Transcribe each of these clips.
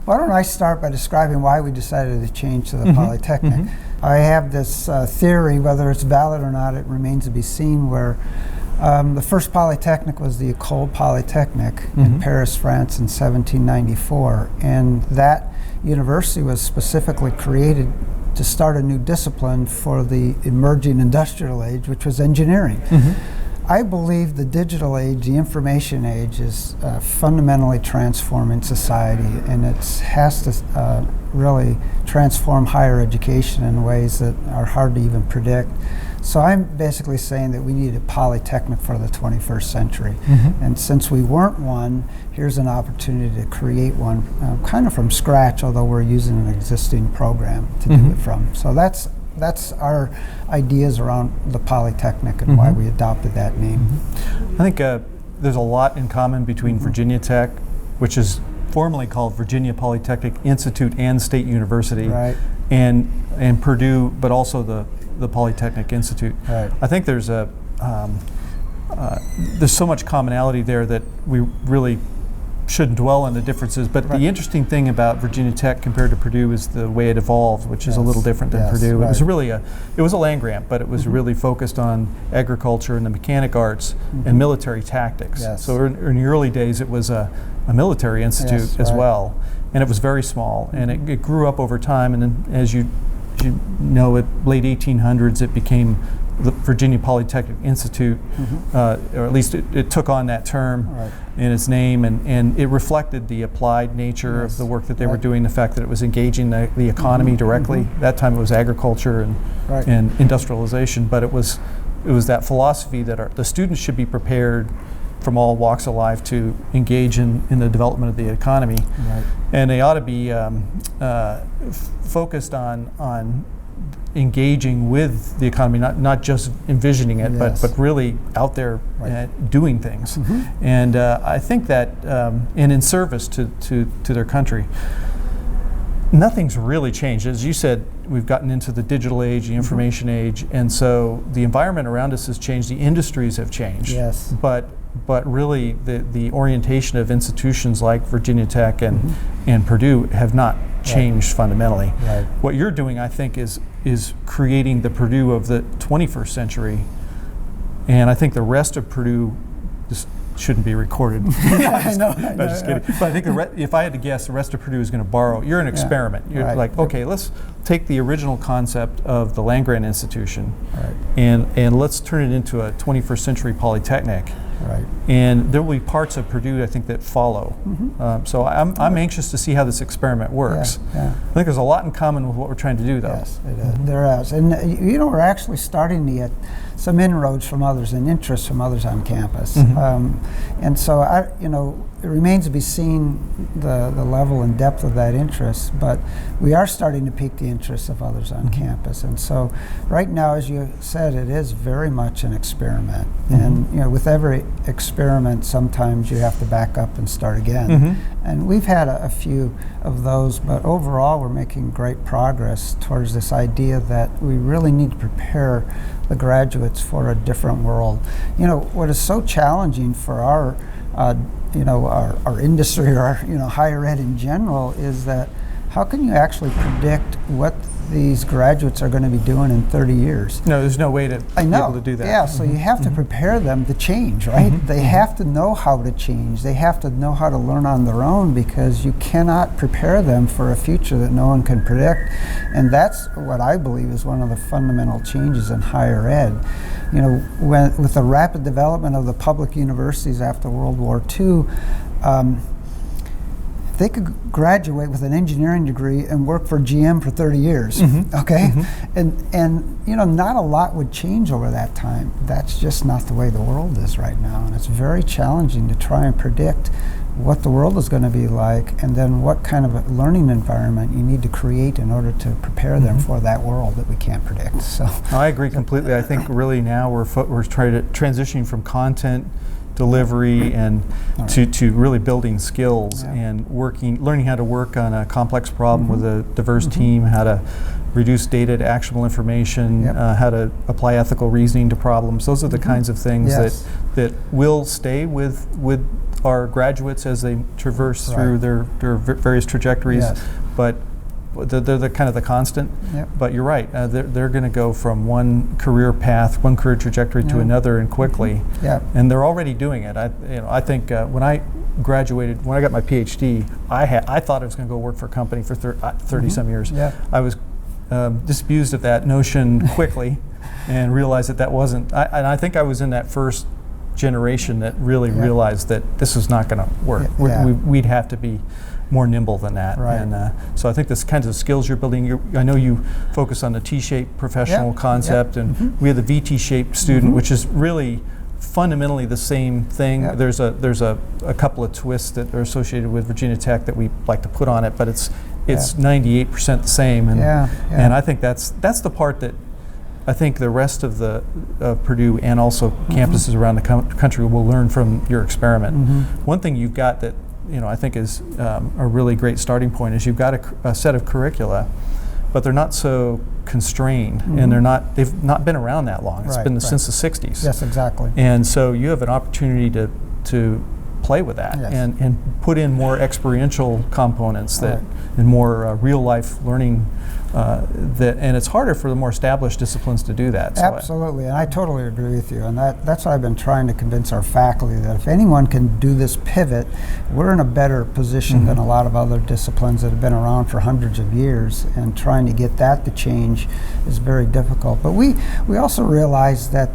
Why don't I start by describing why we decided to change to the Polytechnic. I have this theory, whether it's valid or not, it remains to be seen, where the first Polytechnic was the École Polytechnic in Paris, France in 1794, and that university was specifically created to start a new discipline for the emerging industrial age, which was engineering. I believe the digital age, the information age, is fundamentally transforming society, and it has to really transform higher education in ways that are hard to even predict. So I'm basically saying that we need a Polytechnic for the 21st century. And since we weren't one, here's an opportunity to create one kind of from scratch, although we're using an existing program to do it from. So that's our ideas around the Polytechnic and why we adopted that name. I think there's a lot in common between Virginia Tech, which is formerly called Virginia Polytechnic Institute and State University, and Purdue, but also the Polytechnic Institute. I think there's so much commonality there that we really shouldn't dwell on the differences, but the interesting thing about Virginia Tech compared to Purdue is the way it evolved, which is a little different than Purdue. It was really it was a land grant, but it was really focused on agriculture and the mechanic arts and military tactics. So in the early days, it was a military institute as well, and it was very small, and it grew up over time, and then as you know, at late 1800s, it became the Virginia Polytechnic Institute, or at least it took on that term in its name, and it reflected the applied nature of the work that they were doing, the fact that it was engaging the economy directly. That time it was agriculture and industrialization, but it was that philosophy that the students should be prepared from all walks of life to engage in the development of the economy. And they ought to be focused on engaging with the economy, not just envisioning it, but really out there doing things. And I think that, and in service to their country. Nothing's really changed. As you said, we've gotten into the digital age, the information age, and so the environment around us has changed, the industries have changed. But really the orientation of institutions like Virginia Tech and Purdue have not changed fundamentally. What you're doing, I think, is creating the Purdue of the 21st century, and I think the rest of Purdue just shouldn't be recorded. I know. Just kidding. But I think if I had to guess, the rest of Purdue is going to borrow. You're an experiment. You're like, okay, let's take the original concept of the land-grant institution and let's turn it into a 21st century Polytechnic. And there will be parts of Purdue, I think, that follow. So I'm anxious to see how this experiment works. I think there's a lot in common with what we're trying to do, though. Yes, it is. There is. And we're actually starting to get some inroads from others and interest from others on campus. And so it remains to be seen the level and depth of that interest, but we are starting to pique the interest of others on campus. And so right now, as you said, it is very much an experiment. And with every experiment, sometimes you have to back up and start again. And we've had a few of those, but overall we're making great progress towards this idea that we really need to prepare the graduates for a different world. What is so challenging for our industry or our higher ed in general is that how can you actually predict what these graduates are going to be doing in 30 years? No, there's no way to be able to do that. So you have to prepare them to change, right? They have to know how to change. They have to know how to learn on their own, because you cannot prepare them for a future that no one can predict. And that's what I believe is one of the fundamental changes in higher ed. With the rapid development of the public universities after World War II, they could graduate with an engineering degree and work for GM for 30 years, and not a lot would change over that time. That's just not the way the world is right now, and it's very challenging to try and predict what the world is going to be like, and then what kind of a learning environment you need to create in order to prepare them for that world that we can't predict. So I agree completely. I think really now we're trying to transitioning from content delivery and to really building skills and learning how to work on a complex problem with a diverse team, how to reduce data to actionable information, how to apply ethical reasoning to problems. Those are the kinds of things that will stay with our graduates as they traverse through their various trajectories, but they're the kind of the constant. But you're right, they're going to go from one career path, one career trajectory to another, and quickly. And they're already doing it. I think when I graduated, when I got my PhD, I thought I was going to go work for a company for 30 some years. I was disabused of that notion quickly, and realized that wasn't. And I think I was in that first generation that really realized that this is not going to work. We'd have to be more nimble than that. And so I think this kinds of skills you're building, I know you focus on the T-shaped professional concept, and we have the VT-shaped student, which is really fundamentally the same thing. There's a couple of twists that are associated with Virginia Tech that we like to put on it, but it's 98% the same. And I think that's the part that I think the rest of the Purdue and also campuses around the country will learn from your experiment. One thing you've got that I think is a really great starting point is you've got a set of curricula, but they're not so constrained, and they've not been around that long. It's been since the 60s. Yes, exactly. And so you have an opportunity to play with that and put in more experiential components and more real life learning. And it's harder for the more established disciplines to do that. So absolutely, and I totally agree with you. And that's what I've been trying to convince our faculty, that if anyone can do this pivot, we're in a better position than a lot of other disciplines that have been around for hundreds of years. And trying to get that to change is very difficult. But we also realize that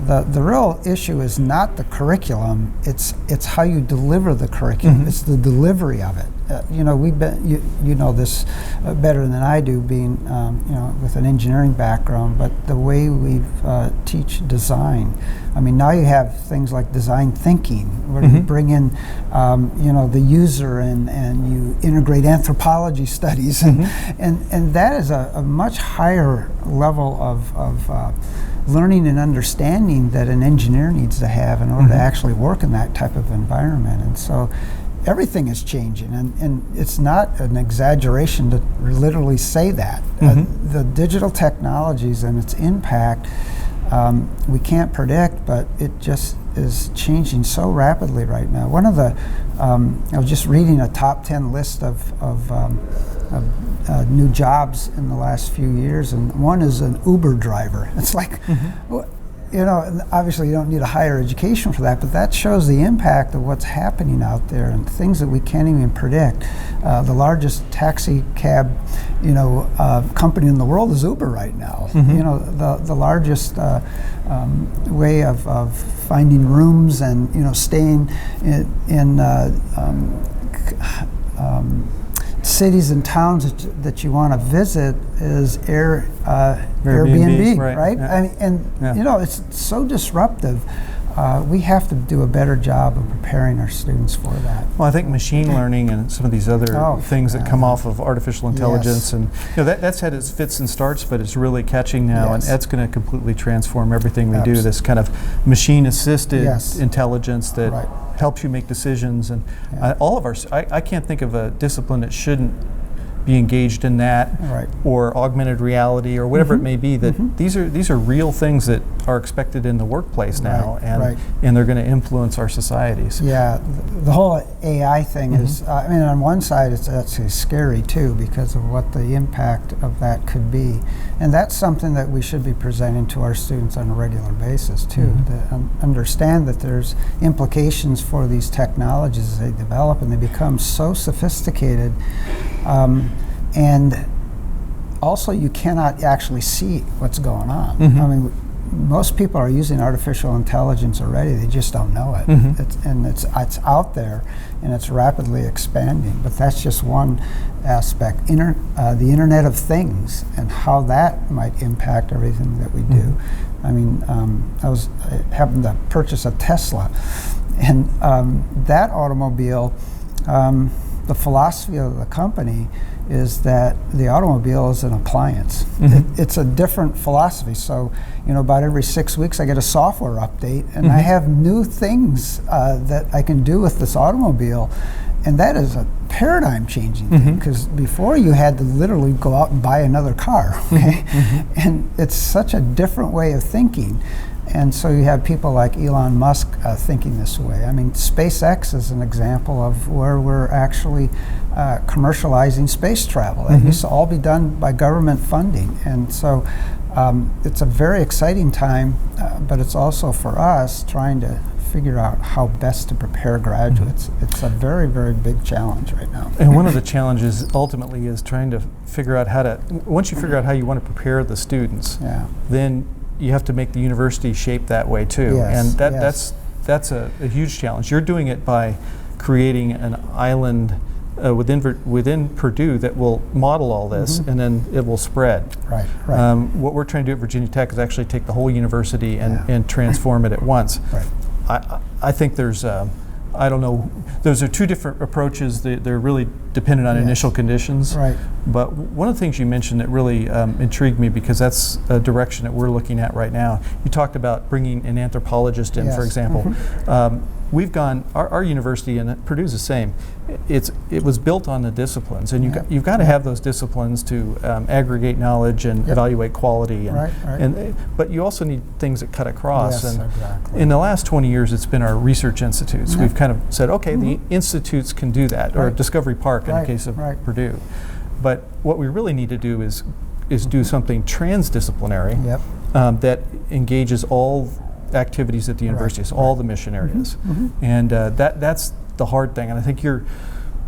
the real issue is not the curriculum; it's how you deliver the curriculum. It's the delivery of it. We've been you know this better than I do, being with an engineering background. But the way we teach design, I mean, now you have things like design thinking, where you bring in the user and you integrate anthropology studies, and that is a much higher level of learning and understanding that an engineer needs to have in order to actually work in that type of environment. And so everything is changing, and it's not an exaggeration to literally say that. The digital technologies and its impact, we can't predict, but it just is changing so rapidly right now. One of the, I was just reading a top 10 list of new jobs in the last few years, and one is an Uber driver. It's like, obviously you don't need a higher education for that, but that shows the impact of what's happening out there and things that we can't even predict. The largest taxi cab, company in the world is Uber right now. The largest way of finding rooms and staying in cities and towns that you want to visit is Airbnb, right? Yeah. It's so disruptive. We have to do a better job of preparing our students for that. Well, I think machine learning and some of these other things that come off of artificial intelligence, and that's had its fits and starts, but it's really catching now, and that's going to completely transform everything we do. This kind of machine-assisted intelligence that helps you make decisions, and all of our. I can't think of a discipline that shouldn't be engaged in that, or augmented reality, or whatever it may be. That these are real things that are expected in the workplace now, and they're going to influence our societies. Yeah, the whole AI thing is. On one side, it's actually scary too, because of what the impact of that could be, and that's something that we should be presenting to our students on a regular basis too. To understand that there's implications for these technologies as they develop and they become so sophisticated. And also, you cannot actually see what's going on. I mean, most people are using artificial intelligence already; they just don't know it. It's out there, and it's rapidly expanding. But that's just one aspect. The Internet of Things and how that might impact everything that we do. I mean, I happened to purchase a Tesla, and that automobile. The philosophy of the company is that the automobile is an appliance. It's a different philosophy. So, about every 6 weeks I get a software update, and I have new things that I can do with this automobile. And that is a paradigm-changing thing, because before you had to literally go out and buy another car, and it's such a different way of thinking. And so you have people like Elon Musk thinking this way. I mean, SpaceX is an example of where we're actually commercializing space travel. It used to all be done by government funding. And so it's a very exciting time, but it's also for us trying to figure out how best to prepare graduates. It's a very, very big challenge right now. And one of the challenges ultimately is trying to figure out how to, once you figure out how you want to prepare the students, then you have to make the university shape that way too. And that's a huge challenge. You're doing it by creating an island within Purdue that will model all this, and then it will spread. Right. What we're trying to do at Virginia Tech is actually take the whole university and transform it at once. I think there's, I don't know, those are two different approaches. They're really dependent on initial conditions. But one of the things you mentioned that really intrigued me, because that's a direction that we're looking at right now. You talked about bringing an anthropologist in, for example. We've gone, our university, and Purdue's the same, it was built on the disciplines, and you've got to have those disciplines to aggregate knowledge and evaluate quality. And, but you also need things that cut across. In the last 20 years, it's been our research institutes. We've kind of said, okay, the institutes can do that, or Discovery Park in the case of Purdue. But what we really need to do is do something transdisciplinary that engages all activities at the university, so all the mission areas. And that's the hard thing. And I think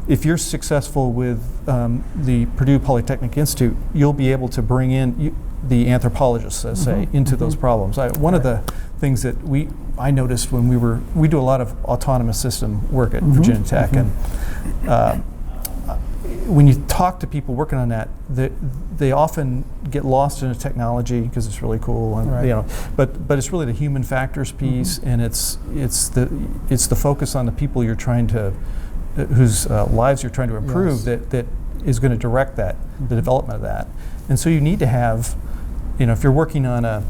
if you're successful with the Purdue Polytechnic Institute, you'll be able to bring in the anthropologists, let's say, into those problems. One of the things that I noticed when we do a lot of autonomous system work at Virginia Tech, and when you talk to people working on that, they often get lost in the technology because it's really cool, and you know. But it's really the human factors piece, and it's the focus on the people you're trying to, whose lives you're trying to improve, that is going to direct that, the development of that. And so you need to have, if you're working on a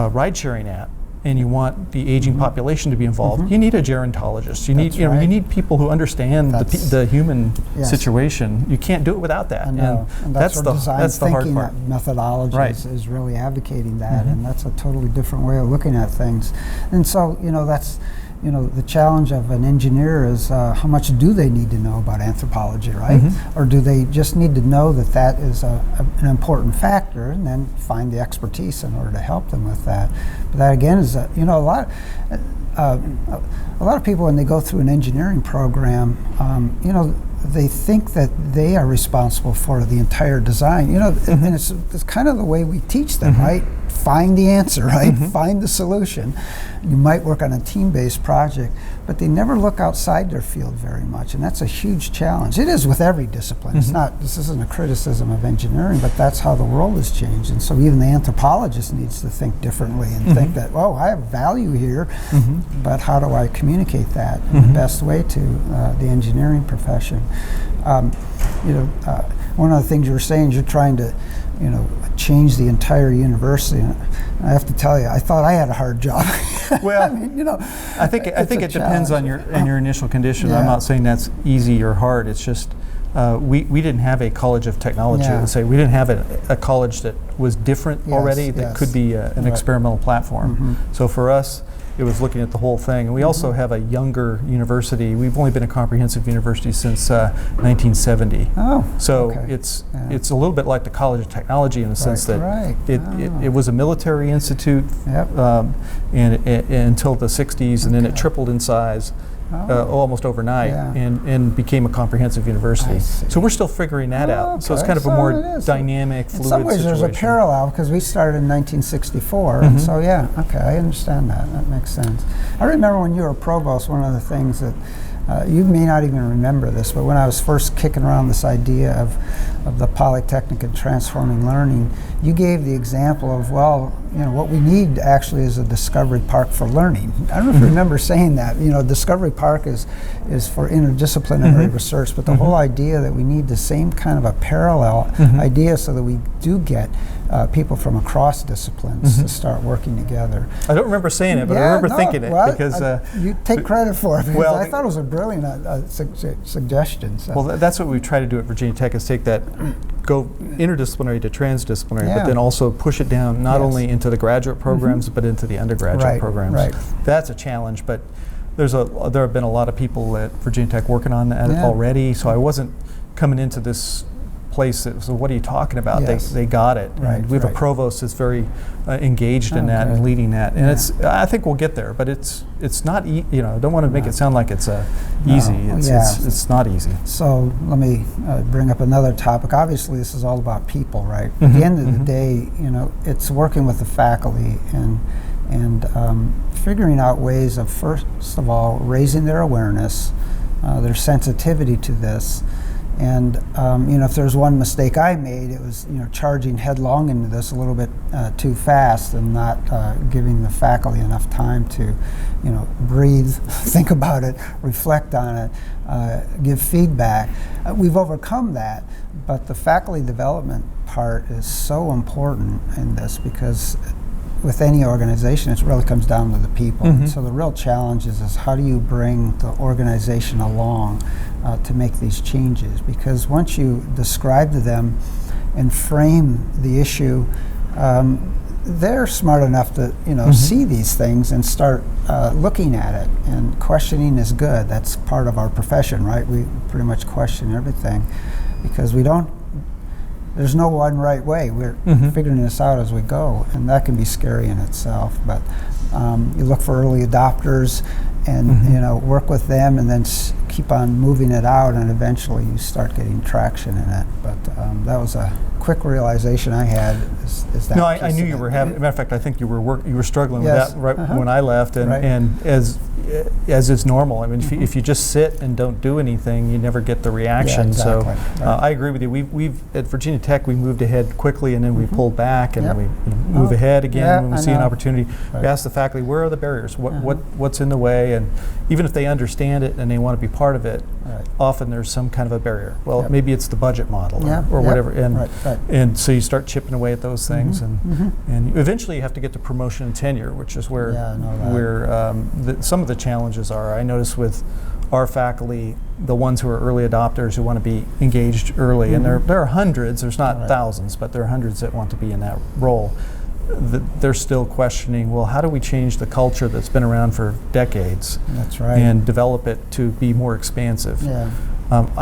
ride-sharing app, and you want the aging population to be involved, you need a gerontologist. You need, you need people who understand the human situation. You can't do it without that. And that's the hard part. Methodology is really advocating that, and that's a totally different way of looking at things. And so, that's, the challenge of an engineer is how much do they need to know about anthropology, right? Or do they just need to know that is an important factor, and then find the expertise in order to help them with that? But that again is, a lot of people, when they go through an engineering program, they think that they are responsible for the entire design. And it's kind of the way we teach them, right? Find the answer, right? Find the solution. You might work on a team-based project, but they never look outside their field very much, and that's a huge challenge. It is with every discipline. It's not, this isn't a criticism of engineering, but that's how the world has changed. And so even the anthropologist needs to think differently and think that, oh, I have value here, but how do I communicate that in the best way to the engineering profession? One of the things you were saying is you're trying to change the entire university. And I have to tell you, I thought I had a hard job. Well, I think it depends on your initial condition. I'm not saying that's easy or hard. It's just we didn't have a college of technology. Let's say we didn't have a college that was different already. That could be an experimental platform. So for us, it was looking at the whole thing. And we also have a younger university. We've only been a comprehensive university since 1970. So it's a little bit like the College of Technology in the sense that it was a military institute and until the 60s, and then it tripled in size almost overnight and became a comprehensive university. So we're still figuring that out. So it's kind of a more dynamic, fluid situation. In some ways there's a parallel, because we started in 1964, and so I understand that. That makes sense. I remember when you were provost, one of the things that you may not even remember this, but when I was first kicking around this idea of the Polytechnic and transforming learning, you gave the example of, what we need actually is a Discovery Park for learning. I don't know if you remember saying that. Discovery Park is for interdisciplinary research, but the whole idea that we need the same kind of a parallel idea so that we do get people from across disciplines to start working together. I don't remember saying it, but I remember thinking it, because you take credit for it, because I thought it was a brilliant suggestion. So. Well, that's what we try to do at Virginia Tech, is take that go interdisciplinary to transdisciplinary, Yeah. but then also push it down not Yes. only into the graduate programs, but into the undergraduate Right, programs. right. That's a challenge, but there have been a lot of people at Virginia Tech working on that Yeah. already, so I wasn't coming into this place that, so what are you talking about? Yes. They got it. Right, And we have right. a provost that's very engaged in that Okay. and leading that. And Yeah. I think we'll get there, but it's not, I don't want to make No. it sound like it's No. easy. Yeah. It's not easy. So let me bring up another topic. Obviously, this is all about people, right? At Mhm, the end of the mhm. day, it's working with the faculty and figuring out ways of, first of all, raising their awareness, their sensitivity to this. And if there's one mistake I made, it was charging headlong into this a little bit too fast and not giving the faculty enough time to breathe, think about it, reflect on it, give feedback. We've overcome that, but the faculty development part is so important in this because with any organization, it really comes down to the people. Mhm. So the real challenge is how do you bring the organization along to make these changes? Because once you describe to them and frame the issue, they're smart enough to see these things and start looking at it. And questioning is good. That's part of our profession, right? We pretty much question everything because there's no one right way. We're figuring this out as we go, and that can be scary in itself. But you look for early adopters and work with them, and then keep on moving it out, and eventually you start getting traction in it. But that was a quick realization I had. Is that No, I piece knew of you it. were having. Matter of fact, I think you were struggling Yes. with that Uh-huh. when I left, and Right. and as is normal. I mean, if you just sit and don't do anything, you never get the reaction. exactly. So Right. I agree with you. We've at Virginia Tech we moved ahead quickly, and then we pulled back, and Yep. we move Oh, ahead again yeah, when we I see an know. opportunity. Right. We ask the faculty, where are the barriers? What's in the way? And even if they understand it and they want to be part of it, Right. often there's some kind of a barrier. Well, Yep. maybe it's the budget model Yeah, or yep. whatever. And Right, right. and so you start chipping away at those things, Mhm. and eventually you have to get to promotion and tenure, which is where Yeah, I know that. some of the challenges are. I notice with our faculty, the ones who are early adopters who want to be engaged early, and there are hundreds. There's not Right. thousands, but there are hundreds that want to be in that role. They're still questioning, well, how do we change the culture that's been around for decades That's right. and develop it to be more expansive? Yeah.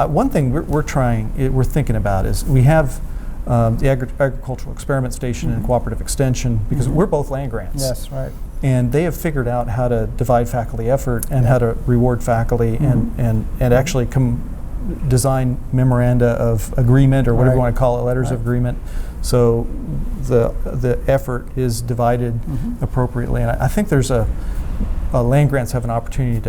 One thing we're thinking about is we have the agricultural experiment station and cooperative extension, because we're both land grants. Yes, right. And they have figured out how to divide faculty effort and how to reward faculty and actually design memoranda of agreement, or whatever you Right. want to call it, letters of Right. agreement. So the effort is divided appropriately. And I think there's land grants have an opportunity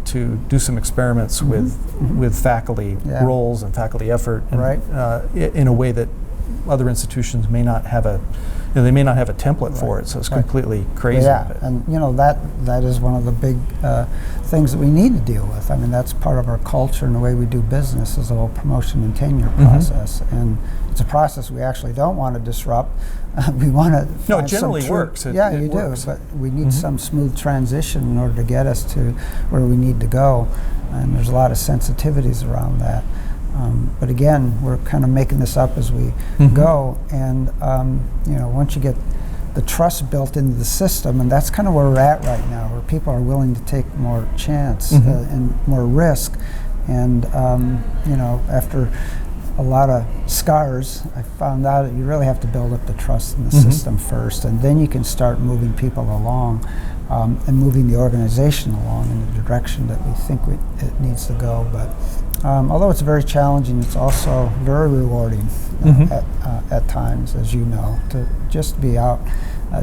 to do some experiments with faculty Yeah. roles and faculty effort, and, Right. in a way that other institutions may not have they may not have a template for Right. it. So it's Right. completely crazy. Yeah, but- and that is one of the big things that we need to deal with. I mean, that's part of our culture and the way we do business is the whole promotion and tenure process. And it's a process we actually don't want to disrupt. We want to No, it generally works. Yeah, It you works. do, but we need some smooth transition in order to get us to where we need to go. And there's a lot of sensitivities around that. But again, we're kind of making this up as we go, and once you get the trust built into the system, and that's kind of where we're at right now, where people are willing to take more chance and more risk, and after a lot of scars, I found out that you really have to build up the trust in the system first, and then you can start moving people along and moving the organization along in the direction that we think it needs to go. But although it's very challenging, it's also very rewarding at times, as you know, to just be out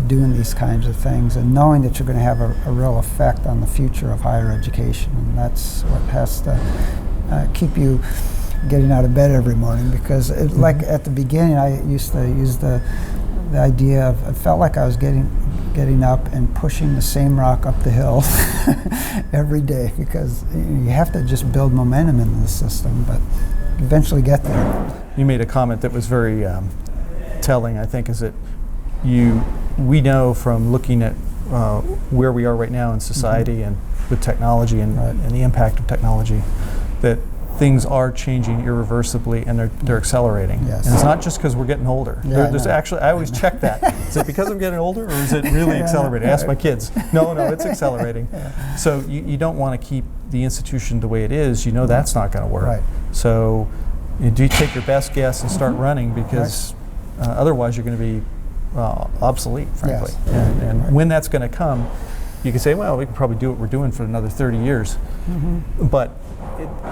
doing these kinds of things and knowing that you're going to have a real effect on the future of higher education. And that's what has to keep you getting out of bed every morning, because like at the beginning, I used to use the idea of, I felt like I was getting up and pushing the same rock up the hill every day, because you have to just build momentum in the system, but eventually get there. You made a comment that was very telling, I think, is that we know from looking at where we are right now in society and with technology and the impact of technology, that things are changing irreversibly, and they're accelerating. Yes. And it's not just because we're getting older. Yeah, There's actually, I always check that. Is it because I'm getting older, or is it really accelerating? I ask my kids. No, it's accelerating. So you don't want to keep the institution the way it is. You know that's not going to work. Right. So you do take your best guess and start running, because otherwise you're going to be obsolete, frankly. Yes. And when that's going to come, you can say, well, we can probably do what we're doing for another 30 years. But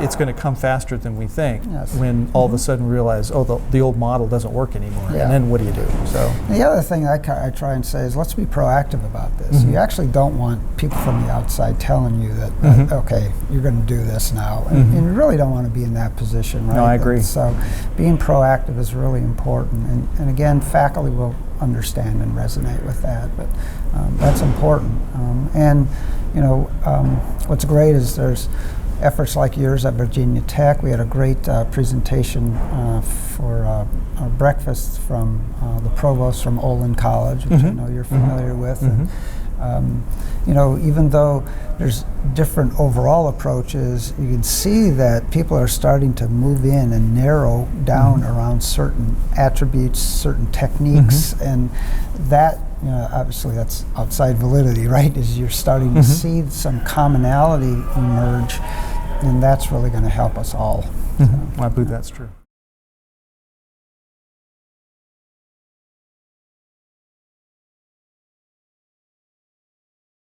it's going to come faster than we think when all of a sudden we realize, oh, the old model doesn't work anymore. And then what do you do? So the other thing I try and say is, let's be proactive about this. You actually don't want people from the outside telling you that, okay, you're going to do this now. And you really don't want to be in that position, right? No, I agree. So being proactive is really important. And again, faculty will understand and resonate with that, but that's important. And what's great is there's efforts like yours at Virginia Tech. We had a great presentation for breakfast from the provost from Olin College, which I know you're familiar with. And, even though there's different overall approaches, you can see that people are starting to move in and narrow down around certain attributes, certain techniques, and that, obviously that's outside validity, right? Is you're starting to see some commonality emerge, and that's really going to help us all. I believe that's true.